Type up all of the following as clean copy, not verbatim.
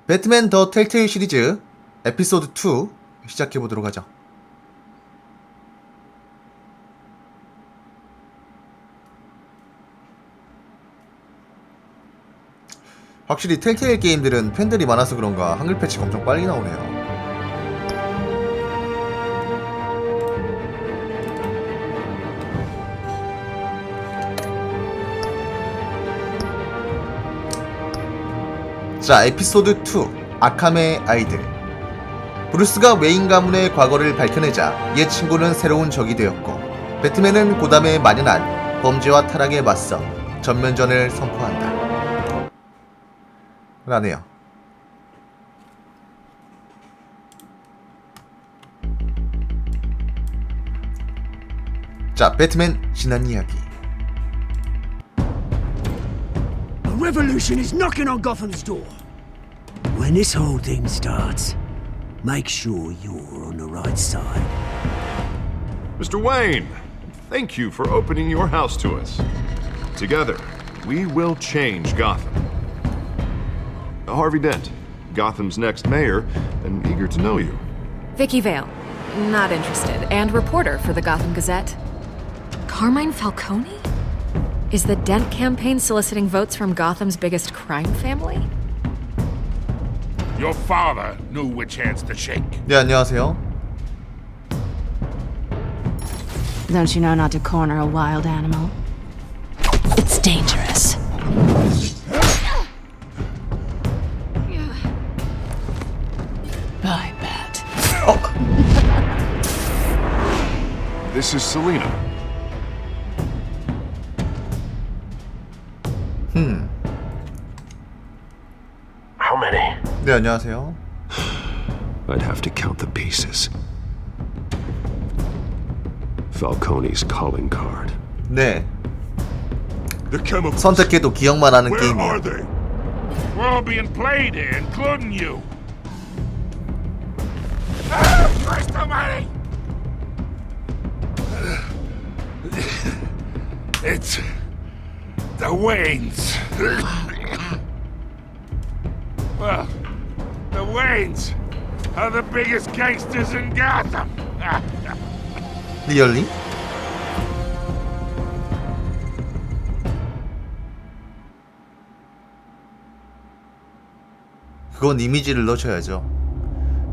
배트맨 더 텔테일 시리즈 에피소드 2 시작해보도록 하죠. 확실히 텔테일 게임들은 팬들이 많아서 그런가 한글 패치가 엄청 빨리 나오네요. 자, 에피소드 2 아캄의 아이들. 브루스가 웨인 가문의 과거를 밝혀내자 옛 친구는 새로운 적이 되었고 배트맨은 고담에 만연한 범죄와 타락에 맞서 전면전을 선포한다 라네요. 자, 배트맨 지난 이야기. A revolution is knocking on Gotham's door. When this whole thing starts, make sure you're on the right side. Mr. Wayne, thank you for opening your house to us. Together, we will change Gotham. Harvey Dent, Gotham's next mayor, and eager to know you. Vicky Vale, not interested, and reporter for the Gotham Gazette. Carmine Falcone? Is the Dent campaign soliciting votes from Gotham's biggest crime family? Your father knew which hands to shake. 네, 안녕하세요. Don't you know not to corner a wild animal? It's dangerous. I bet. This is Selina. How many? 네, 안녕하세요. I'd have to count the pieces. Falcone's calling card. 네, The chemicals. 선택해도 기억만 하는 Where 게임이에요. are they? We're all being played here, including you. Christ almighty! It's the Waynes. Well, the Waynes are the biggest gangsters in Gotham. 리얼리? 그건 이미지를 넣으셔야죠.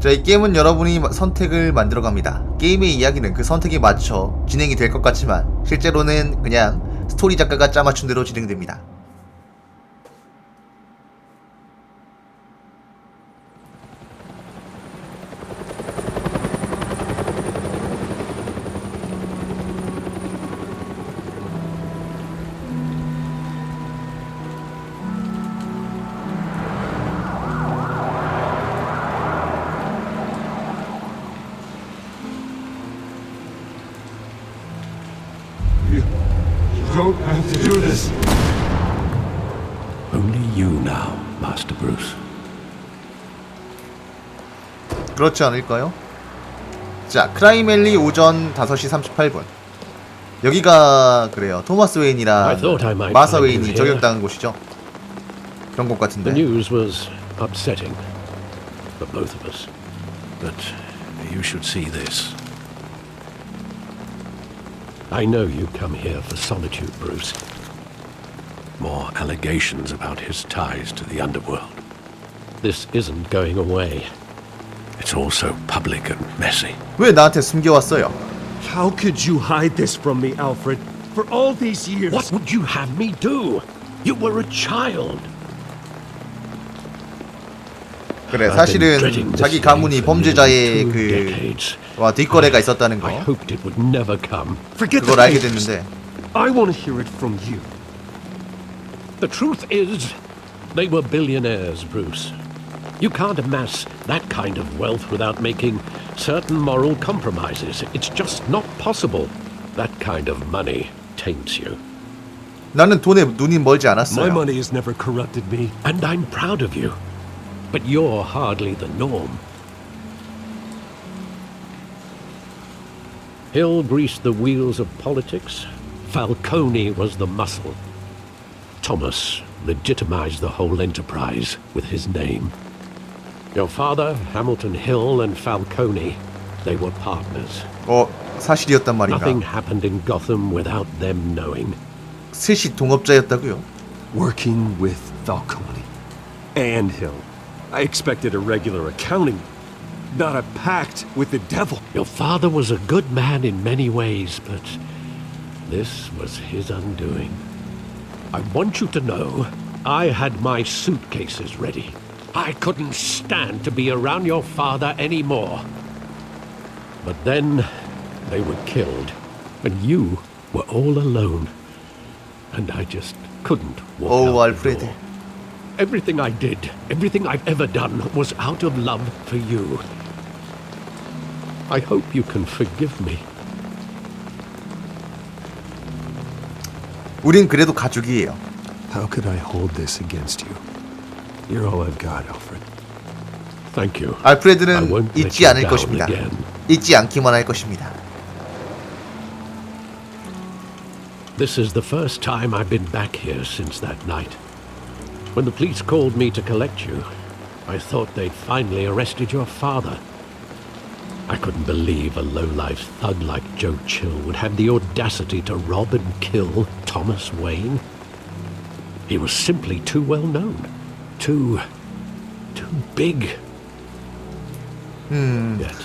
자, 이 게임은 여러분이 선택을 만들어갑니다. 게임의 이야기는 그 선택에 맞춰 진행이 될 것 같지만 실제로는 그냥 스토리 작가가 짜맞춘 대로 진행됩니다. You don't have to do this. Only you now, Master Bruce. 그렇지 않을까요? 자, 크라임앨리 오전 5시 38분. 여기가 그래요. 토마스 웨인이랑 마사 웨인이 저격당한 곳이죠. 그런 곳 같은데. The news was upsetting for both of us. But you should see this. I know you come here for solitude, Bruce. More allegations about his ties to the underworld. This isn't going away. It's all so public and messy. 왜 나한테 숨겨왔어요? How could you hide this from me, Alfred? For all these years. What would you have me do? You were a child. 그래, 사실은 자기 가문이 범죄자의 와 뒷거래가 있었다는 거. I hoped it would never come. Forget 그걸 the 알게 papers. 됐는데. I want to hear it from you. The truth is, they were billionaires, Bruce. You can't amass that kind of wealth without making certain moral compromises. It's just not possible. That kind of money taints you. 나는 돈에 눈이 멀지 My 않았어요. money has never corrupted me. And I'm proud of you. But you're hardly the norm. Hill greased the wheels of politics. Falcone was the muscle. Thomas legitimized the whole enterprise with his name. Your father, Hamilton Hill, and Falcone, they were partners. 사실이었단 말인가? Nothing happened in Gotham without them knowing. 셋이 동업자였다고요? Working with Falcone and Hill. I expected a regular accounting, not a pact with the devil. Your father was a good man in many ways, but this was his undoing. I want you to know, I had my suitcases ready. I couldn't stand to be around your father anymore. But then they were killed, and you were all alone. And I just couldn't walk out the Alfred. door. Everything I did, everything I've ever done, was out of love for you. I hope you can forgive me. 우린 그래도 가족이에요. How could I hold this against you? You're all I've got, Alfred. Thank you. I 알프레드는 won't let 잊지 you 않을 down 것입니다. again. 잊지 않기만 할 것입니다. This is the first time I've been back here since that night. When the police called me to collect you, I thought they'd finally arrested your father. I couldn't believe a low-life thug like Joe Chill would have the audacity to rob and kill Thomas Wayne. He was simply too well known. Too big. Yet,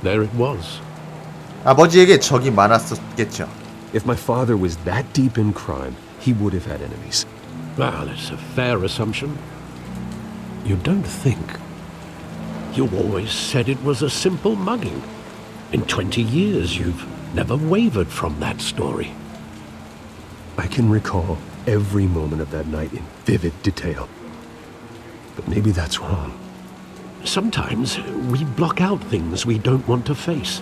there it was. 아버지에게 적이 많았었겠죠. If my father was that deep in crime, he would have had enemies. Well, it's a fair assumption. You don't think. You always said it was a simple mugging. In 20 years, you've never wavered from that story. I can recall every moment of that night in vivid detail. But maybe that's wrong. Sometimes we block out things we don't want to face.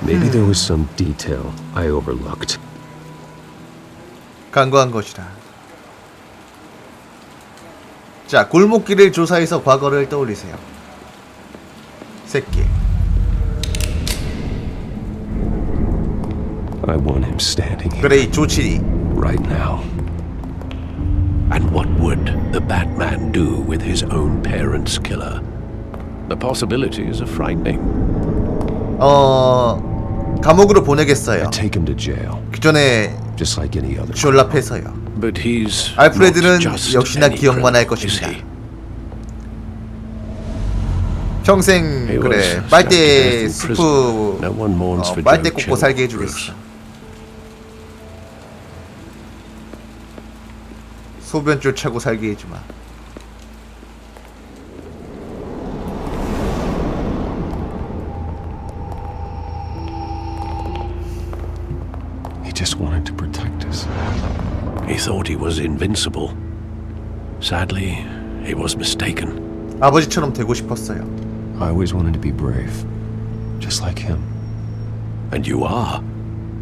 Maybe there was some detail I overlooked. 간과한 것이다. 자, 골목길을 조사해서 과거를 떠올리세요. 새끼. I want him standing here 그래, 이 조칠이. right now. And what would the Batman do with his own parents' killer? The possibilities are frightening. 감옥으로 보내겠어요. Take him to jail, 그 전에 just like any other. 졸라패서요. But he's 알프레드는 not just 역시나 any 기억만 할 criminal, is 것입니다. he? 평생 He 그래 was 빨대 stabbed to death in 스프 prison. No one mourns for 빨대 Joe 꽂고 Chill, 살게 Bruce. 해주겠어. 소변줄 차고 살게 해주마. He just wanted to protect us. He thought he was invincible. Sadly, he was mistaken. 아버지처럼 되고 싶었어요. I always wanted to be brave, just like him. And you are.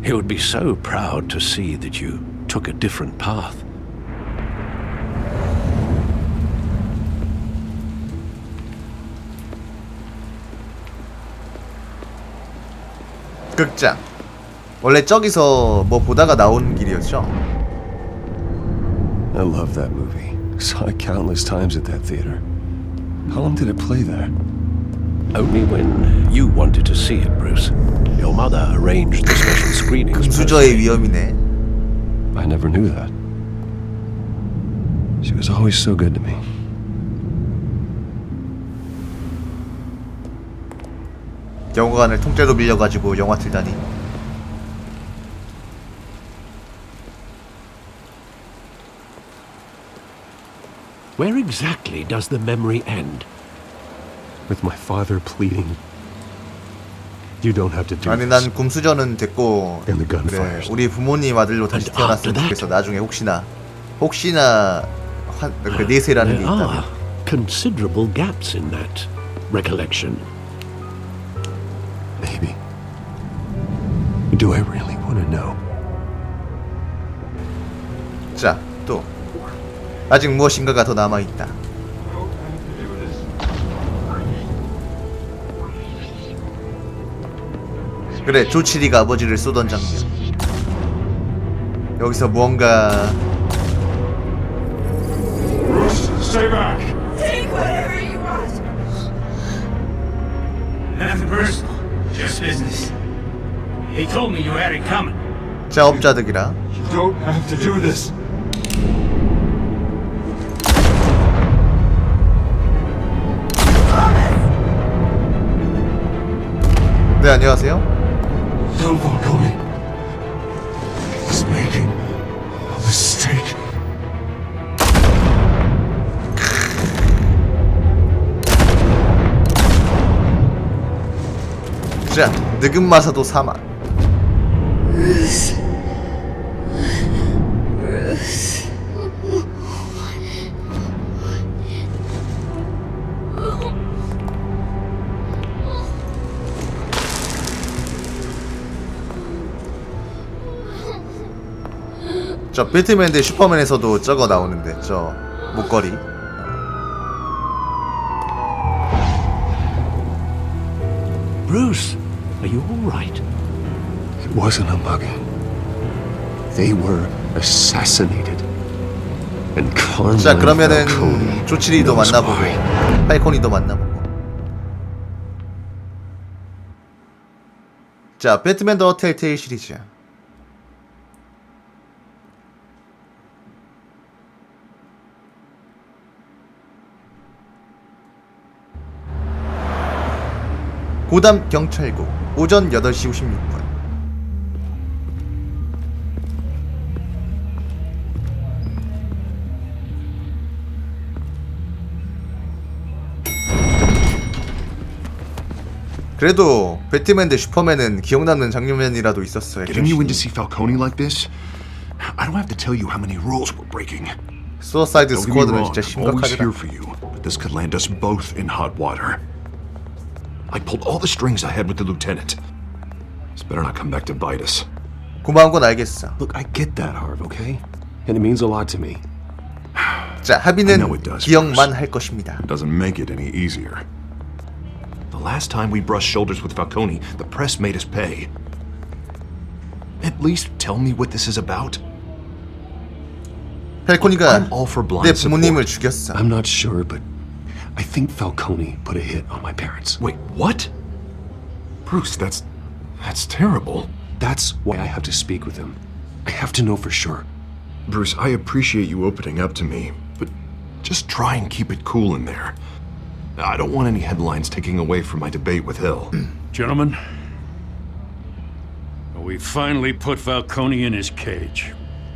He would be so proud to see that you took a different path. 극장. 원래 저기서 뭐 보다가 나온 길이었죠? I love that movie. Saw it countless times at that theater. How long did it play there? Only when you wanted to see it, Bruce. Your mother arranged the special screenings. 금수저의 위험이네. I never knew that. She was always so good to me. 영화관을 통째로 빌려가지고 영화 틀다니. Where exactly does the memory end? With my father pleading, "You don't have to do 아니 this." 난 금수저는 됐고 And the gun 그래 fires. 우리 부모님 아들로 다시 And after 태어났으면 that? 좋겠어. 나중에 혹시나 그 내세라는 게 There 있다면. are considerable gaps in that recollection. Maybe. Do I really want to know? 자, 또 아직 무엇인가가 더 남아 있다. 그래, 조치리가 아버지를 쏘던 장면. 여기서 무언가 Stay back! Take whatever you want. Nothing personal, just business. He told me you had it coming. 자업자득이라. You don't have to do this. 네, 안녕하세요. Don't follow me. He's making a mistake. 자, 느금마사도 사망. 저 배트맨 대 슈퍼맨에서도 저거 나오는데 저 목걸이. Bruce, are you all right? It wasn't a mugging. They were assassinated. And Carmine 자, 그러면은 Falcone 조치리도 knows 만나보고 why. 팔코니도 만나보고. 자, 배트맨 더 텔테일 시리즈. 고담 경찰국 오전 8시 56분. 그래도 배트맨 대 슈퍼맨은 기억나는 장면이라도 있었어요. Getting you in to see Falcone like this? I don't have to tell you how many rules we're breaking. 수어사이드 Don't get me 스쿼드는 wrong, 진짜 I'm always here 심각하더라. for you, but this could land us both in hot water. I pulled all the strings I had with the lieutenant. This better not come back to bite us. 고마운 건 알겠어. Look, I get that, Harv, okay? And it means a lot to me. 자, I 합의는 know it does, 기억만 Bruce. 할 것입니다. It doesn't make it any easier. The last time we brushed shoulders with Falcone, the press made us pay. At least tell me what this is about. 팔코니가 I'm all for 내 blind 부모님을 support. 죽였어. I'm not sure, but I think Falcone put a hit on my parents. Wait, what? Bruce, that's terrible. That's why I have to speak with him. I have to know for sure. Bruce, I appreciate you opening up to me, but just try and keep it cool in there. I don't want any headlines taking away from my debate with Hill. Gentlemen, we finally put Falcone in his cage.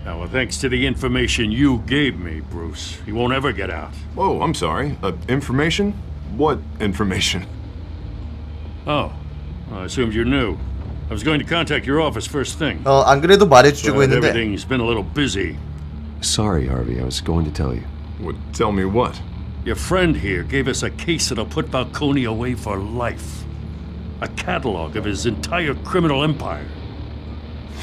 Now, thanks to the information you gave me, Bruce, he won't ever get out. Whoa, I'm sorry. Information? What information? Oh, I assumed you knew. I was going to contact your office first thing. 안 그래도 말해주려고 했는데 Everything's been a little busy. Sorry, Harvey, I was going to tell you. Would tell me what? Your friend here gave us a case that'll put Falcone away for life. A catalog of his entire criminal empire.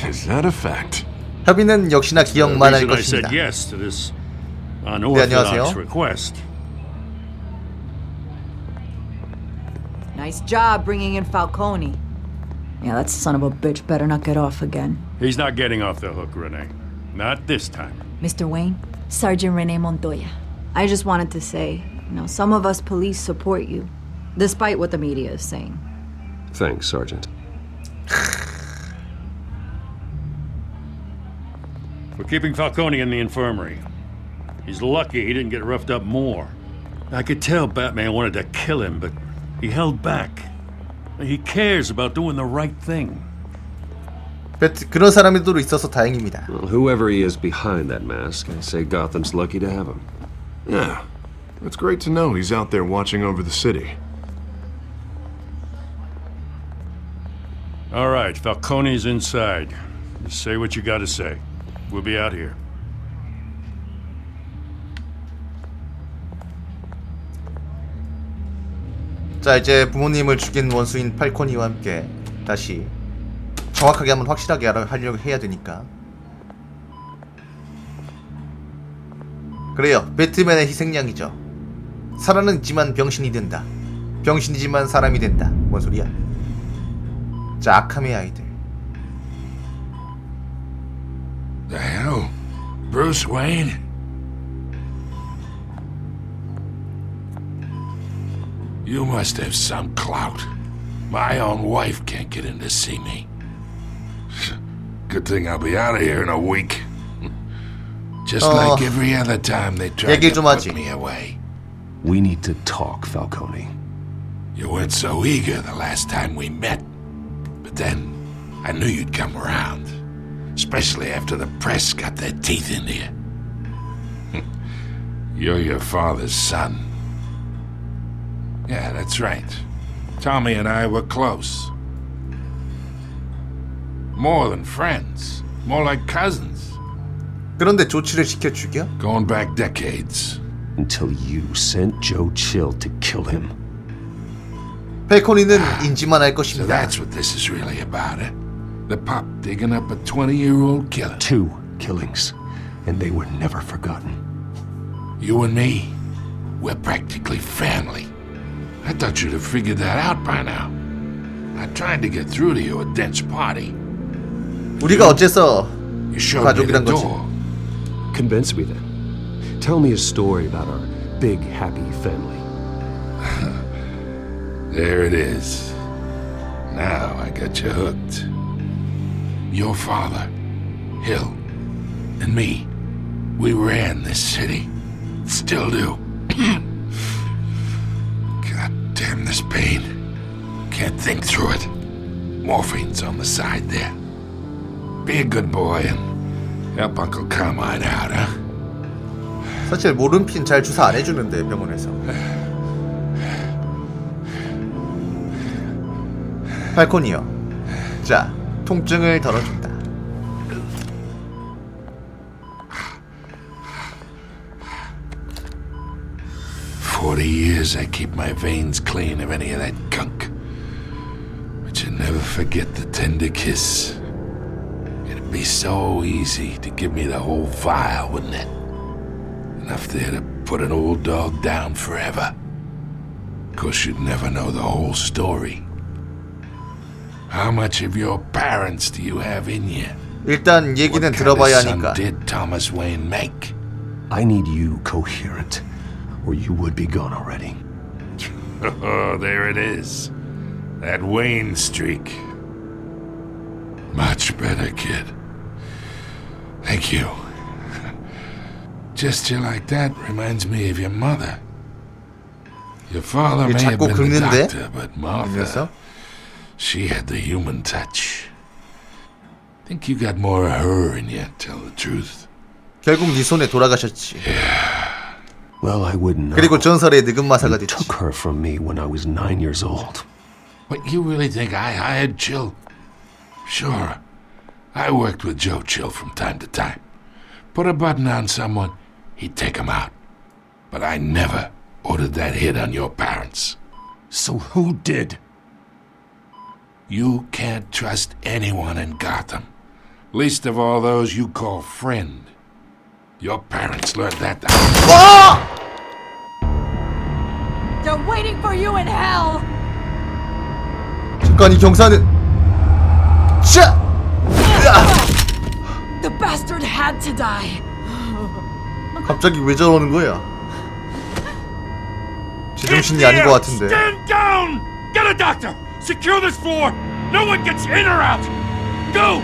Is that a fact? 협의는 역시나 The 기억만 할 reason I 것입니다. said yes to this unorthodox 안녕하세요. request. Nice job bringing in Falcone. Yeah, that son of a bitch better not get off again. He's not getting off the hook, Renee. Not this time. Mr. Wayne, Sergeant Rene Montoya. I just wanted to say, some of us police support you, despite what the media is saying. Thanks, Sergeant. We're keeping Falcone in the infirmary. He's lucky he didn't get roughed up more. I could tell Batman wanted to kill him, but he held back. He cares about doing the right thing. 그런 사람들도 있어서 다행입니다. Well, whoever he is behind that mask, I say Gotham's lucky to have him. Yeah. It's great to know he's out there watching over the city. All right, Falcone's inside. Just say what you gotta say. We'll be out here. 자, 이제 부모님을 죽인 원수인 팔코니와 함께 다시 정확하게 한번 확실하게 하려고 해야 되니까. 그래요, 배트맨의 희생양이죠. 살아는 있지만 병신이 된다. 병신이지만 사람이 된다. 뭔 소리야? 자, 아캄의 아이들. The hell? Bruce Wayne? You must have some clout. My own wife can't get in to see me. Good thing I'll be out of here in a week. Just like every other time they tried 얘기 to 좀 put 하지. me away. We need to talk, Falcone. You weren't so eager the last time we met. But then, I knew you'd come around. Especially after the press got their teeth into you. You're your father's son. Yeah, that's right. Tommy and I were close. More than friends. More like cousins. 그런데 조치를 시켜 죽여? Going back decades. Until you sent Joe Chill to kill him. 펠코니는 인지만 할 So 것입니다. that's what this is really about, eh? The pup digging up a 20-year-old killer. 2 killings, and they were never forgotten. You and me, we're practically family. I thought you'd have figured that out by now. I tried to get through to you at Dent's party. 우리가 어째서 You showed me the 가족이란 거지? door. Convince me then. Tell me a story about our big, happy family. There it is. Now I got you hooked. Your father, Hill, and me, we ran this city. Still do. God damn this pain. Can't think through it. Morphine's on the side there. Be a good boy and help Uncle Carmine out, huh? 사실 모름핀 잘 주사 안 해주는데 병원에서. 팔콘이요. 자, 통증을 덜어준다. For 40 years I keep my veins clean of any of that gunk. But you never forget the tender kiss. It'd be so easy to give me the whole vial, wouldn't it? Enough there to put an old dog down forever. Of course, you'd never know the whole story. How much of your parents do you have in you? 일단 얘기는 What kind 들어봐야 of son 하니까. did Thomas Wayne make? I need you coherent, or you would be gone already. Oh, there it is. That Wayne streak. Much better, kid. Thank you. Gesture like that reminds me of your mother. Your father may have 자꾸 been the 긁는데? doctor, but Martha, she had the human touch. Think you got more of her in you, tell the truth. 결국 네 손에 돌아가셨지. Well, I wouldn't know. 그리고 전설의 늙은마사가 You 됐지. took her from me when I was 9 years old. What, you really think I hired Chill? Sure. I worked with Joe Chill from time to time. Put a button on someone, he'd take him out. But I never ordered that hit on your parents. So who did? You can't trust anyone in Gotham. Least of all those you call friend. Your parents learned that. They're waiting for you in hell! 잠깐 이 경사는 자! The bastard had to die. 갑자기 왜 저러는 거야? 제정신이 아닌 것 같은데. Stand down! Get a doctor! Secure this floor! No one gets in or out! Go!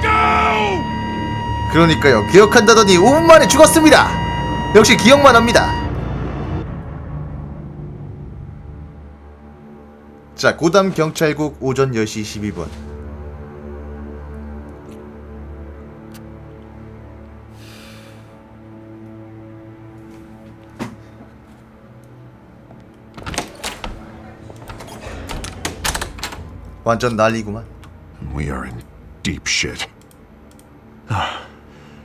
Go! 그러니까요. 기억한다더니 5분 만에 죽었습니다. 역시 기억만 합니다. 자, 고담 경찰국 오전 10시 12분. 완전 난리구만. We are in deep shit.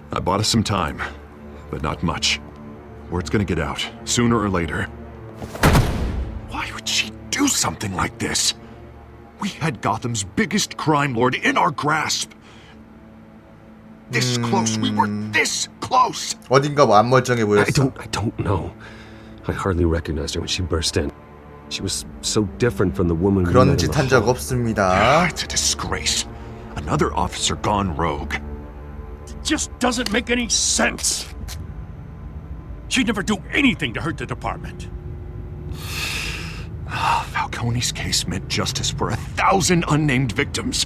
I bought us some time, but not much. Word's gonna get out, sooner or later. Why would she do something like this? We had Gotham's biggest crime lord in our grasp. This close, we were this close. 어딘가 안 멀쩡해 보였어. I don't know. I hardly recognized her when she burst in. She was so different from the woman we 그런 met in 짓 the 한 적 hall. 없습니다. It's a disgrace. Another officer gone rogue. Just doesn't make any sense. She'd never do anything to hurt the department. Falcone's case meant justice for 1,000 unnamed victims.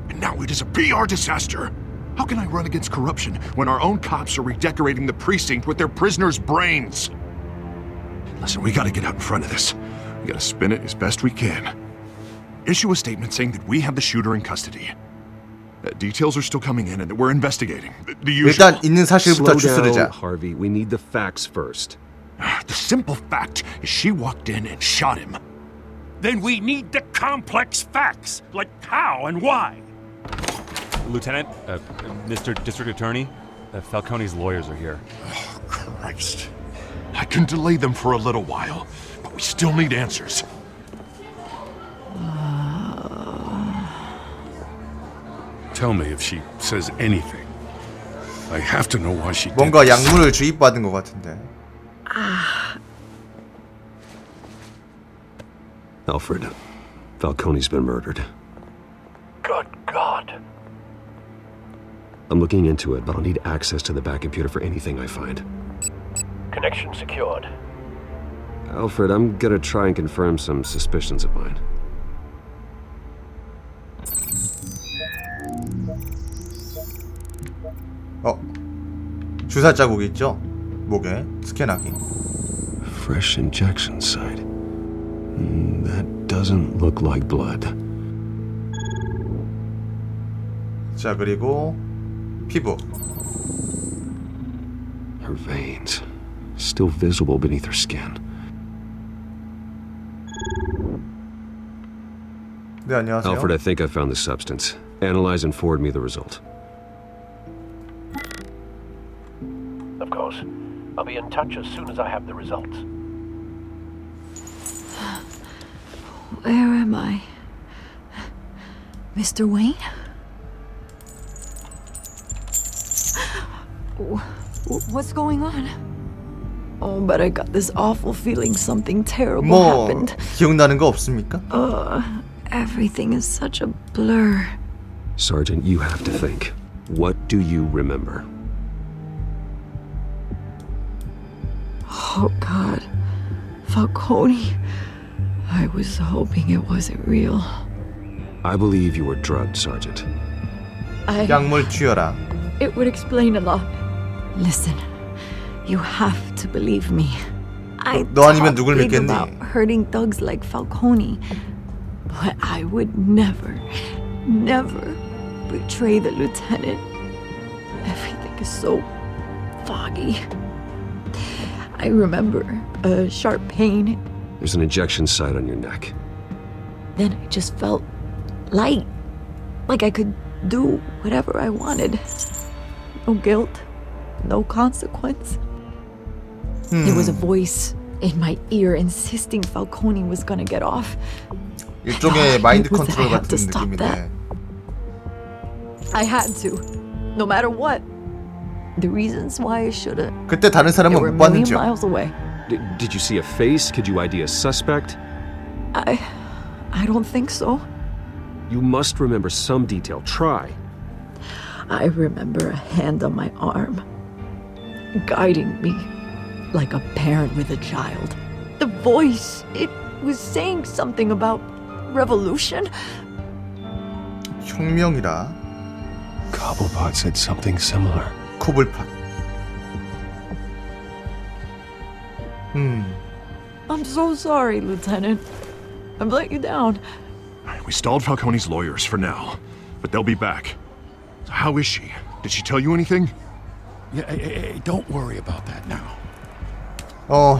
And now it is a PR disaster. How can I run against corruption when our own cops are redecorating the precinct with their prisoners' brains? Listen, we gotta get out in front of this. We gotta spin it as best we can. Issue a statement saying that we have the shooter in custody. Details are still coming in and that we're investigating. The usual. 일단 있는 사실부터 Slow down, 추스르자. Harvey. We need the facts first. The simple fact is she walked in and shot him. Then we need the complex facts, like how and why. Lieutenant, Mr. District Attorney, Falcone's lawyers are here. Oh, Christ. I can delay them for a little while, but we still need answers. Tell me if she says anything. I have to know why she did 뭔가 this. 약물을 주입받은 것 같은데. Alfred, Falcone's been murdered. Good God. I'm looking into it, but I'll need access to the back computer for anything I find. Connection secured. Alfred, I'm gonna try and confirm some suspicions of mine. 주사 자국 있죠? 목에 스캔하기. Fresh injection site. That doesn't look like blood. 자, 그리고 피부. Her veins, still visible beneath her skin. 네, 안녕하세요. Alfred, I think I found the substance. Analyze and forward me the result. Of course. I'll be in touch as soon as I have the results. Where am I? Mr. Wayne? What's going on? Oh, but I got this awful feeling something terrible 뭐 happened. 기억나는 거 없습니까? Everything is such a blur. Sergeant, you have to think. What do you remember? Oh, God. Falcone. I was hoping it wasn't real. I believe you were drugged, Sergeant. 약물 투여라. It would explain a lot. Listen, you have to believe me. I 너 아니면 talk 누굴 big 믿겠니? about hurting thugs like Falcone, but I would never, never betray the lieutenant. Everything is so foggy. I remember a sharp pain. There's an injection site on your neck. Then I just felt light, like I could do whatever I wanted. No guilt, no consequence. There was a voice in my ear insisting Falcone was gonna get off. 일종의 마인드 It was that I 컨트롤 had 같은 to stop 느낌이네. I had to, no matter what. The reasons why I should've. 그때 다른 They 사람은 were a 못 million 봤는지요. miles away. Did you see a face? Could you ID a suspect? I don't think so. You must remember some detail. Try. I remember a hand on my arm, guiding me like a parent with a child. The voice, it was saying something about revolution. 혁명이라. Cobblepot said something similar. 코블팟. I'm so sorry, Lieutenant. I've let you down. We stalled Falcone's lawyers for now, but they'll be back. So how is she? Did she tell you anything? Yeah, hey, don't worry about that now.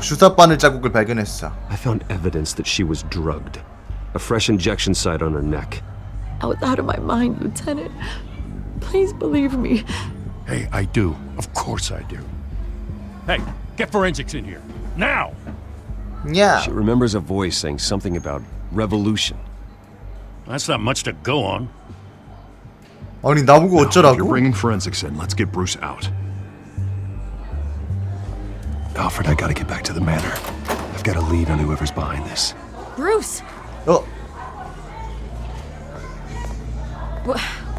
주사 바늘 자국을 발견했어. I found evidence that she was drugged. A fresh injection site on her neck. I was out of my mind, Lieutenant. Please believe me. Hey, I do. Of course I do. Hey, get forensics in here. Now! 야. She remembers a voice saying something about revolution. That's not much to go on. 아니 나보고 Now, if you're 어쩌라고? bringing forensics in, let's get Bruce out. Alfred, I gotta get back to the manor. I've got a lead on whoever's behind this. Bruce! 어,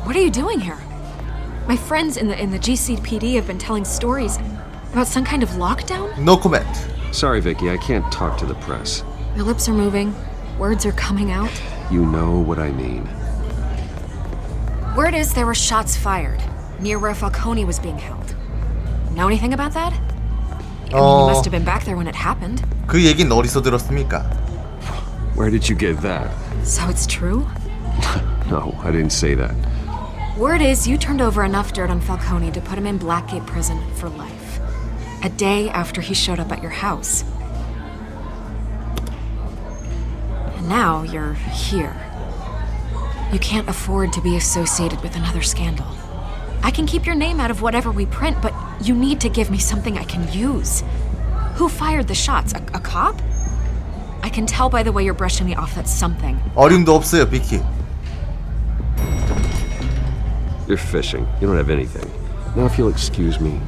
What are you doing here? My friends in the GCPD have been telling stories about some kind of lockdown? no comment. Sorry, Vicky, I can't talk to the press. Your lips are moving. Words are coming out. You know what I mean. Word is there were shots fired near where Falcone was being held. Know anything about that? I mean, you must have been back there when it happened. 그 얘기는 어디서 들었습니까? Where did you get that? So it's true? No, I didn't say that. Word is you turned over enough dirt on Falcone to put him in Blackgate Prison for life. A day after he showed up at your house. And now you're here. You can't afford to be associated with another scandal. I can keep your name out of whatever we print, but you need to give me something I can use. Who fired the shots? A cop? I can tell by the way you're brushing me off that's something. 어림도 없어요, 비키. You're fishing. You don't have anything. Now if you'll excuse me.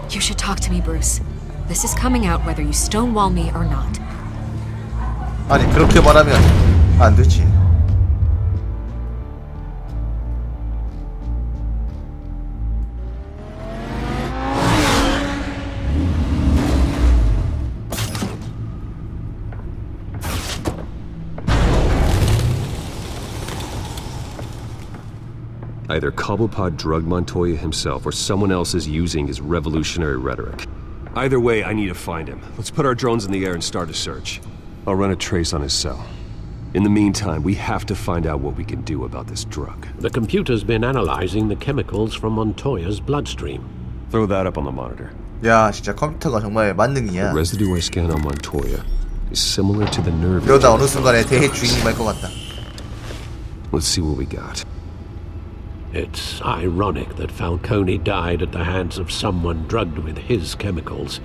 You should talk to me, Bruce. This is coming out whether you stonewall me or not. 아니, 그렇게 말하면 안 되지. Either Cobblepot drugged Montoya himself or someone else is using his revolutionary rhetoric. Either way, I need to find him. Let's put our drones in the air and start a search. I'll run a trace on his cell. In the meantime, we have to find out what we can do about this drug. The computer's been analyzing the chemicals from Montoya's bloodstream. Throw that up on the monitor. 야, 진짜 컴퓨터가 정말 The 만능이야. residue I scanned on Montoya is similar to the nerve. 이러다 어느 순간에 대해 주인이 말 것 같다. Let's see what we got. It's ironic that Falcone died at the hands of someone drugged with his chemicals.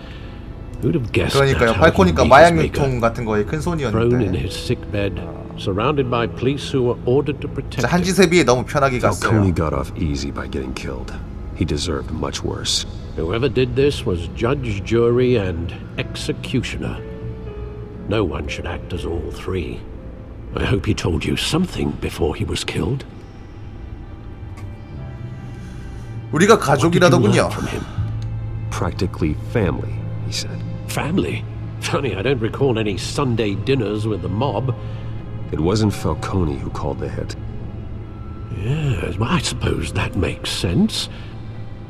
Who'd have guessed 그러니까요. that 팔코니까 마약 유통 같은 거에 큰 thrown in 손이었는데. his sickbed, surrounded by police who were ordered to protect 진짜 him. 한지세 비에 너무 편하게 Falcone 갔어요. got off easy by getting killed. He deserved much worse. Whoever did this was judge, jury, and executioner. No one should act as all three. I hope he told you something before he was killed. 우리가 What did you learn 가족이라더군요. from him? Practically family, he said. Family? Funny, I don't recall any Sunday dinners with the mob. It wasn't Falcone who called the hit. Yes, well, I suppose that makes sense.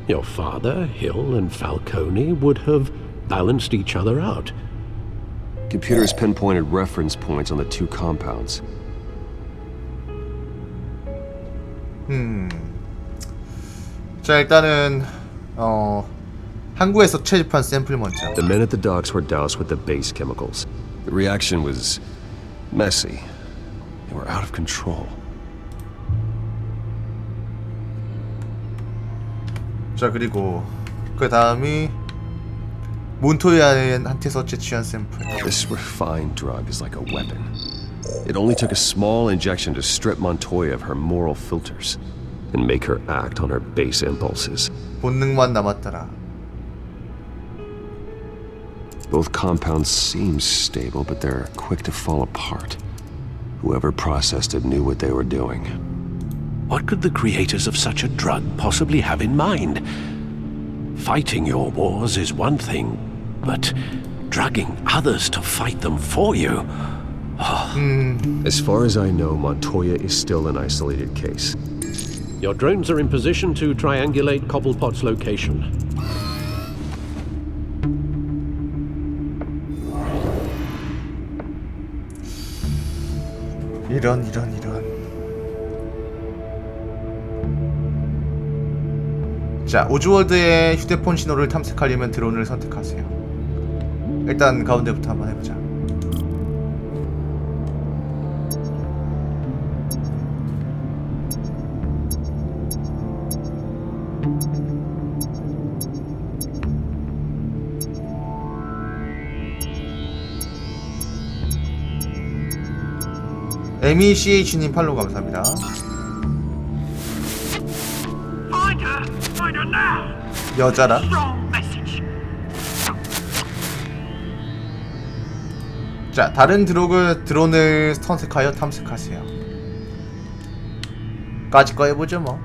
Your father, Hill, and Falcone would have balanced each other out. Computers pinpointed reference points on the two compounds. 자, 일단은 항구에서 채집한 샘플 먼저. The men at the docks were doused with the base chemicals. The reaction was messy. They were out of control. 자, 그리고 그 다음이 몬토야한테서 채취한 샘플. This refined drug is like a weapon. It only took a small injection to strip Montoya of her moral filters and make her act on her base impulses. 본능만 남았더라. Both compounds seem stable, but they're quick to fall apart. Whoever processed it knew what they were doing. What could the creators of such a drug possibly have in mind? Fighting your wars is one thing, but drugging others to fight them for you? As far as I know, Montoya is still an isolated case. Your drones are in position to triangulate Cobblepot's location. 이런. 자, 오즈월드의 휴대폰 신호를 탐색하려면 드론을 선택하세요. 일단 가운데부터 한번 해보자. MECH님 팔로우 감사합니다. 여자라? 자, 다른 드론을 선택하여 탐색하세요. 까짓 거 해보죠 뭐.